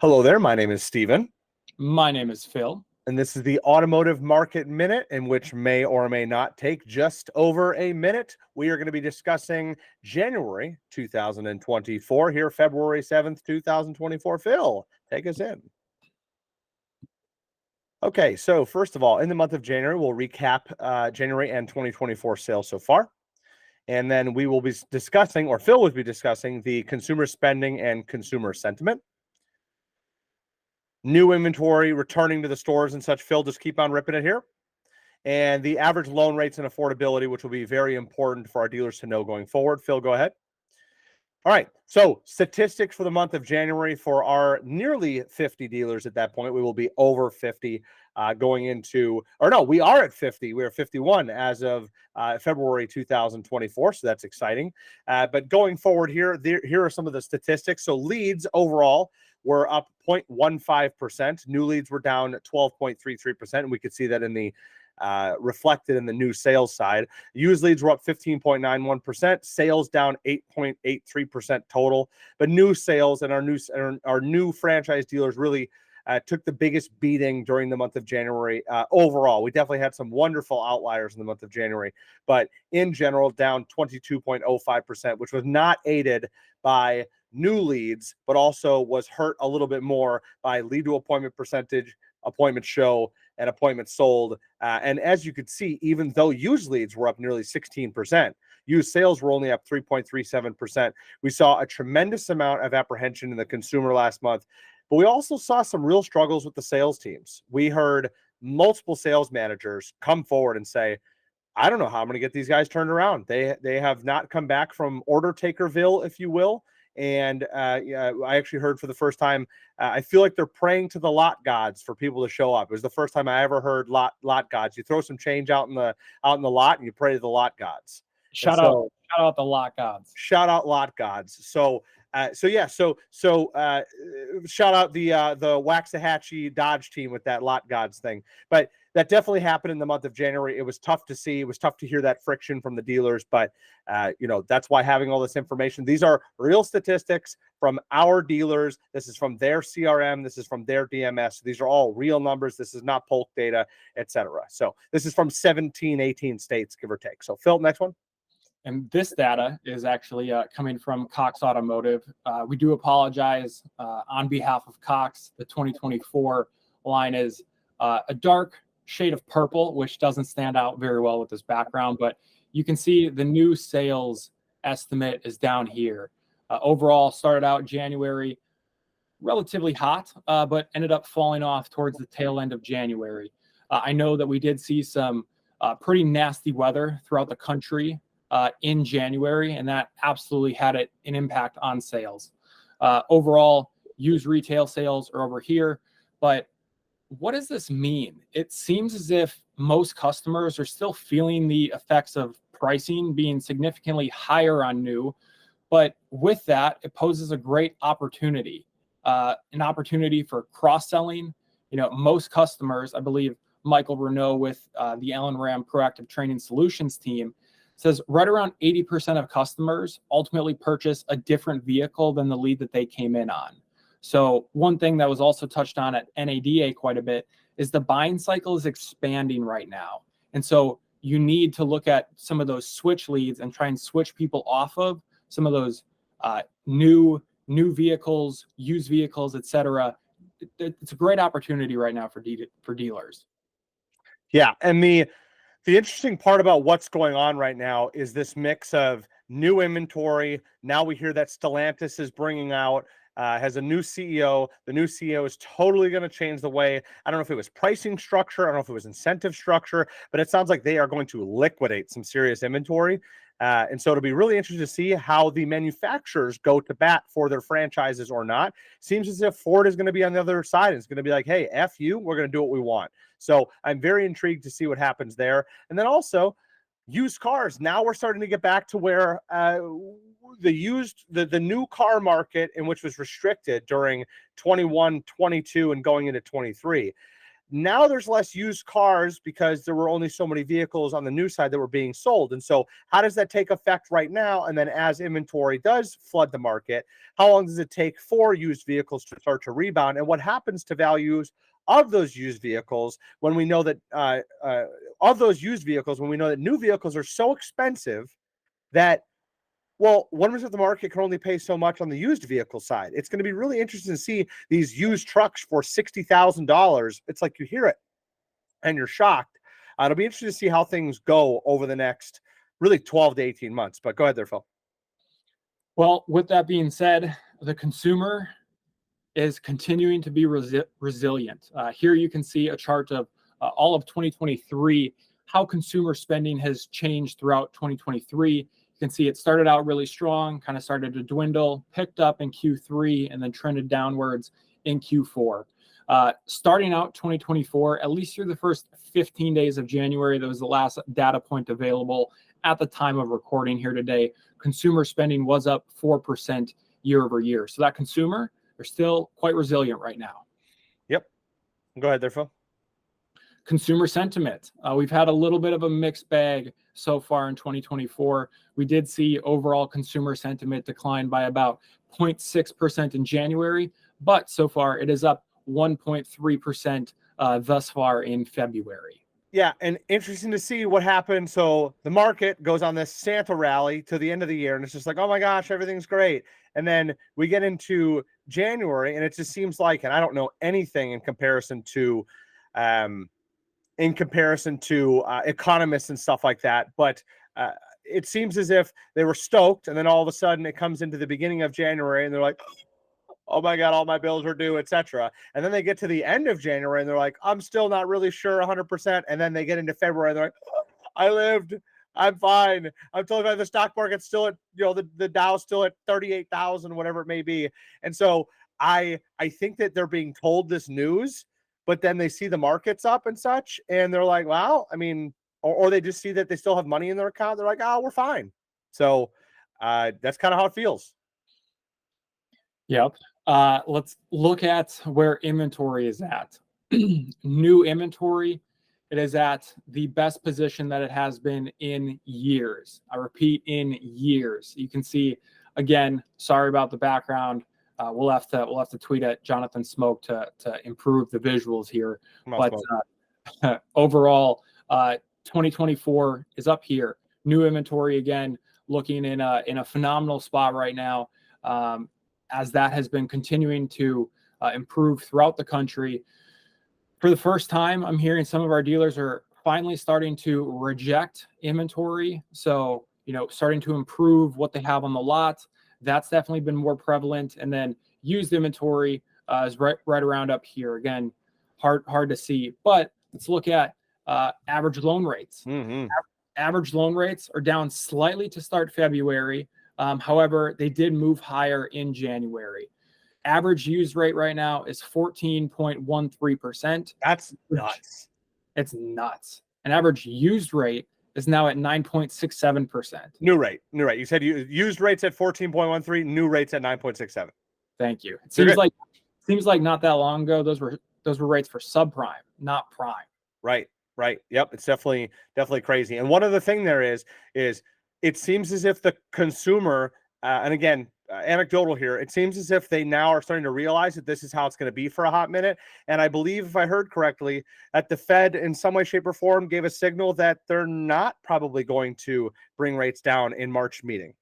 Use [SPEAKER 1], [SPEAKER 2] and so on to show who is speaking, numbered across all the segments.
[SPEAKER 1] Hello there, my name is Steven,
[SPEAKER 2] My name is Phil.
[SPEAKER 1] and this is the Automotive Market Minute, in which may or may not take just over a minute. We are going to be discussing January 2024, here February 7th, 2024. Phil, take us in. Okay, so first of all, in the month of January, we'll recap January and 2024 sales so far. And then we will be discussing, or Phil will be discussing, the consumer spending and consumer sentiment. New inventory returning to the stores and such. Phil, just keep on ripping it here. And the average loan rates and affordability, which will be very important for our dealers to know going forward. Phil, go ahead. All right, so statistics for the month of January for our nearly 50 dealers at that point. We will be over 50 going into, or no, we are at 50. We are 51 as of February 2024, so that's exciting. But going forward here are some of the statistics. So leads overall were up 0.15%. New leads were down 12.33%, and we could see that in the reflected in the new sales side. Used leads were up 15.91%, sales down 8.83% total. But new sales and our new franchise dealers really took the biggest beating during the month of January overall. We definitely had some wonderful outliers in the month of January, but in general, down 22.05%, which was not aided by new leads, but also was hurt a little bit more by lead to appointment percentage, appointment show, and appointments sold. And as you could see, even though used leads were up nearly 16%, used sales were only up 3.37%. We saw a tremendous amount of apprehension in the consumer last month, but we also saw some real struggles with the sales teams. We heard multiple sales managers come forward and say, I don't know how I'm going to get these guys turned around. They have not come back from order takerville, if you will. And I actually heard for the first time, I feel like they're praying to the lot gods for people to show up. It was the first time I ever heard lot gods. You throw some change out in the lot and you pray to the lot gods.
[SPEAKER 2] Shout out the lot gods.
[SPEAKER 1] Shout out lot gods. So shout out the Waxahachie Dodge team with that lot gods thing. But that definitely happened in the month of January. It was tough to see. It was tough to hear that friction from the dealers. But that's why having all this information. These are real statistics from our dealers. This is from their CRM. This is from their DMS. These are all real numbers. This is not polk data, etc. So this is from 17, 18 states, give or take. So Phil, next one.
[SPEAKER 2] And this data is actually coming from Cox Automotive. We do apologize on behalf of Cox. The 2024 line is a dark shade of purple, which doesn't stand out very well with this background, but you can see the new sales estimate is down here. Overall, started out January relatively hot, but ended up falling off towards the tail end of January. I know that we did see some pretty nasty weather throughout the country in January, and that absolutely had an impact on sales. Overall, used retail sales are over here, but what does this mean? It seems as if most customers are still feeling the effects of pricing being significantly higher on new, but with that, it poses a great opportunity, an opportunity for cross-selling. Most customers, I believe Michael Renault with the Allen Ram Proactive Training Solutions team, says right around 80% of customers ultimately purchase a different vehicle than the lead that they came in on. So one thing that was also touched on at NADA quite a bit is the buying cycle is expanding right now. And so you need to look at some of those switch leads and try and switch people off of some of those new vehicles, used vehicles, etc. It's a great opportunity right now for dealers.
[SPEAKER 1] Yeah, and the interesting part about what's going on right now is this mix of new inventory. Now we hear that Stellantis is bringing out, has a new CEO. The new CEO is totally going to change the way, I don't know if it was pricing structure, I don't know if it was incentive structure, but it sounds like they are going to liquidate some serious inventory. And so it'll be really interesting to see how the manufacturers go to bat for their franchises or not. Seems as if Ford is going to be on the other side. It's going to be like, hey, F you, we're going to do what we want. So I'm very intrigued to see what happens there. And then also used cars. Now we're starting to get back to where the new car market, in which was restricted during 21, 22, and going into 23. now there's less used cars because there were only so many vehicles on the new side that were being sold. And so how does that take effect right now? And then as inventory does flood the market, how long does it take for used vehicles to start to rebound? And what happens to values of those used vehicles when we know that when we know that new vehicles are so expensive that, well, one of the market can only pay so much on the used vehicle side. It's going to be really interesting to see these used trucks for $60,000. It's like you hear it and you're shocked. It'll be interesting to see how things go over the next really 12 to 18 months. But go ahead there, Phil.
[SPEAKER 2] Well, with that being said, the consumer is continuing to be resilient. Here you can see a chart of all of 2023, how consumer spending has changed throughout 2023. You can see it started out really strong, kind of started to dwindle, picked up in Q3, and then trended downwards in Q4. Starting out 2024, at least through the first 15 days of January, that was the last data point available at the time of recording here today, consumer spending was up 4% year over year. So that consumer, they're still quite resilient right now.
[SPEAKER 1] Yep. Go ahead there, Phil.
[SPEAKER 2] Consumer sentiment. We've had a little bit of a mixed bag so far in 2024. We did see overall consumer sentiment decline by about 0.6% in January, but so far it is up 1.3% thus far in February.
[SPEAKER 1] Yeah, and interesting to see what happened. So the market goes on this Santa rally to the end of the year, and it's just like, oh my gosh, everything's great. And then we get into January, and it just seems like, and I don't know anything in comparison to economists and stuff like that, but it seems as if they were stoked, and then all of a sudden it comes into the beginning of January, and they're like, oh my God, all my bills are due, etc. And then they get to the end of January, and they're like, I'm still not really sure 100%. And then they get into February, and they're like, I lived, I'm fine. I'm totally fine. The stock market's still at, the Dow's still at 38,000, whatever it may be. And so I think that they're being told this news, but then they see the markets up and such, and they're like, wow, I mean, or they just see that they still have money in their account. They're like, oh, we're fine. So that's kind of how it feels.
[SPEAKER 2] Yep. Let's look at where inventory is at. New inventory, it is at the best position that it has been in years. I repeat, in years. You can see, again, sorry about the background. We'll have to tweet at Jonathan Smoke to improve the visuals here. But overall, 2024 is up here. New inventory, again, looking in a phenomenal spot right now, as that has been continuing to improve throughout the country. For the first time, I'm hearing some of our dealers are finally starting to reject inventory. So, starting to improve what they have on the lot. That's definitely been more prevalent. And then used inventory is right around up here. Again, hard to see. But let's look at average loan rates.
[SPEAKER 1] Mm-hmm.
[SPEAKER 2] Average loan rates are down slightly to start February. However, they did move higher in January. Average used rate right now is 14.13%.
[SPEAKER 1] That's nuts.
[SPEAKER 2] It's nuts. An average used rate is now at 9.67%.
[SPEAKER 1] New rate. You said used rates at 14.13, new rates at 9.67.
[SPEAKER 2] Thank you. It seems like not that long ago those were rates for subprime, not prime.
[SPEAKER 1] Right. Yep, it's definitely crazy. And one other thing there is it seems as if the consumer, and again, anecdotal here, it seems as if they now are starting to realize that this is how it's going to be for a hot minute. And I believe, if I heard correctly, that the Fed in some way, shape, or form gave a signal that they're not probably going to bring rates down in March's meeting.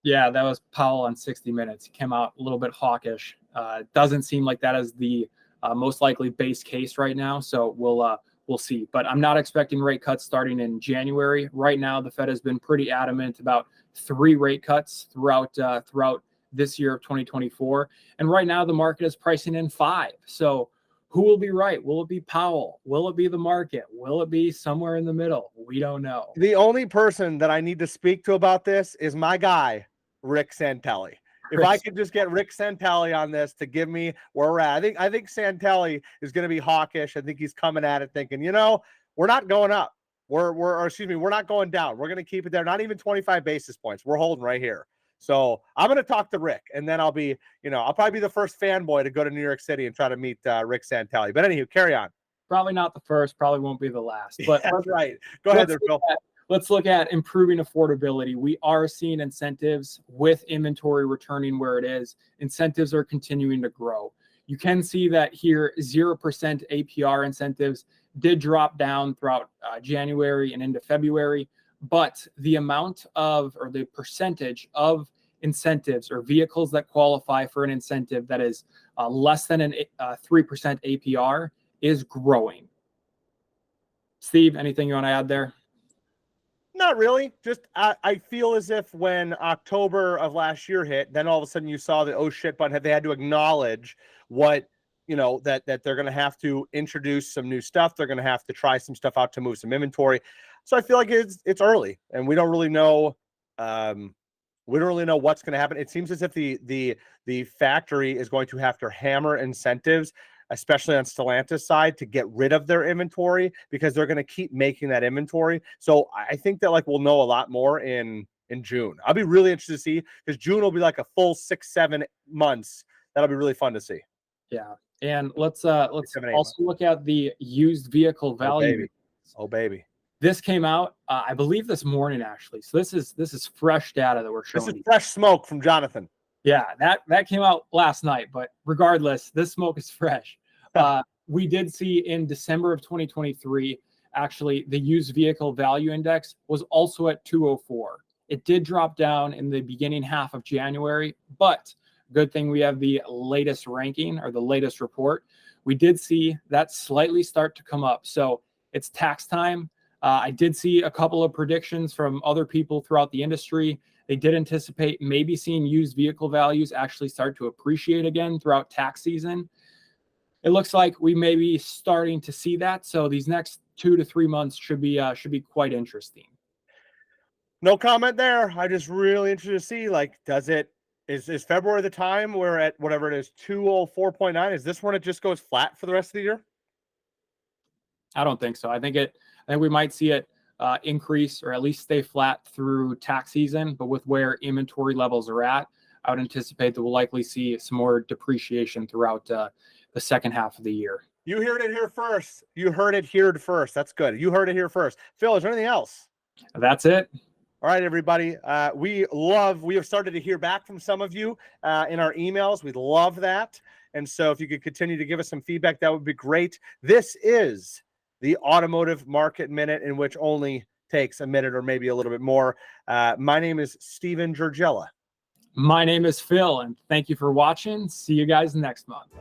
[SPEAKER 2] Yeah, that was Powell on 60 Minutes. He came out a little bit hawkish. Doesn't seem like that is the most likely base case right now. So we'll see. But I'm not expecting rate cuts starting in January. Right now, the Fed has been pretty adamant about 3 rate cuts throughout this year of 2024. And right now, the market is pricing in 5. So who will be right? Will it be Powell? Will it be the market? Will it be somewhere in the middle? We don't know.
[SPEAKER 1] The only person that I need to speak to about this is my guy, Rick Santelli. If I could just get Rick Santelli on this to give me where we're at. I think Santelli is going to be hawkish. I think he's coming at it thinking, we're not going up. We're not going down. We're going to keep it there. Not even 25 basis points. We're holding right here. So I'm going to talk to Rick, and then I'll probably be the first fanboy to go to New York City and try to meet Rick Santelli. But anywho, carry on.
[SPEAKER 2] Probably not the first, probably won't be the last. But
[SPEAKER 1] that's right. Go ahead there, Phil.
[SPEAKER 2] Let's look at improving affordability. We are seeing incentives with inventory returning where it is. Incentives are continuing to grow. You can see that here 0% APR incentives did drop down throughout January and into February, but the amount of, or the percentage of incentives or vehicles that qualify for an incentive that is less than a 3% APR is growing. Steve, anything you want to add there?
[SPEAKER 1] Not really. Just I feel as if when October of last year hit, then all of a sudden you saw the oh shit button. They had to acknowledge what, that they're going to have to introduce some new stuff. They're going to have to try some stuff out to move some inventory. So I feel like it's early, and we don't really know. We don't really know what's going to happen. It seems as if the factory is going to have to hammer incentives, especially on Stellantis side, to get rid of their inventory, because they're going to keep making that inventory. So I think that we'll know a lot more in June. I'll be really interested to see, because June will be like a full 6-7 months. That'll be really fun to see.
[SPEAKER 2] Yeah. And let's also look at the used vehicle value.
[SPEAKER 1] Oh baby.
[SPEAKER 2] This came out, I believe, this morning, actually. So this is fresh data that we're showing.
[SPEAKER 1] This is fresh smoke from Jonathan.
[SPEAKER 2] Yeah, that came out last night, but regardless, this smoke is fresh. We did see in December of 2023, actually, the used vehicle value index was also at 204. It did drop down in the beginning half of January, but good thing we have the latest ranking, or the latest report. We did see that slightly start to come up. So it's tax time. I did see a couple of predictions from other people throughout the industry. They did anticipate maybe seeing used vehicle values actually start to appreciate again throughout tax season. It looks like we may be starting to see that. So these next 2 to 3 months should be quite interesting.
[SPEAKER 1] No comment there. I just really interested to see, is February the time we're at whatever it is, 204.9? Is this when it just goes flat for the rest of the year?
[SPEAKER 2] I don't think so. I think we might see it increase, or at least stay flat through tax season. But with where inventory levels are at, I would anticipate that we'll likely see some more depreciation throughout the second half of the year.
[SPEAKER 1] You heard it here first. You heard it here first. That's good. You heard it here first. Phil, is there anything else?
[SPEAKER 2] That's it.
[SPEAKER 1] All right, everybody. We have started to hear back from some of you in our emails. We love that. And so if you could continue to give us some feedback, that would be great. This is the Automotive Market Minute, in which only takes a minute or maybe a little bit more. My name is Steven Georgella.
[SPEAKER 2] My name is Phil, and thank you for watching. See you guys next month.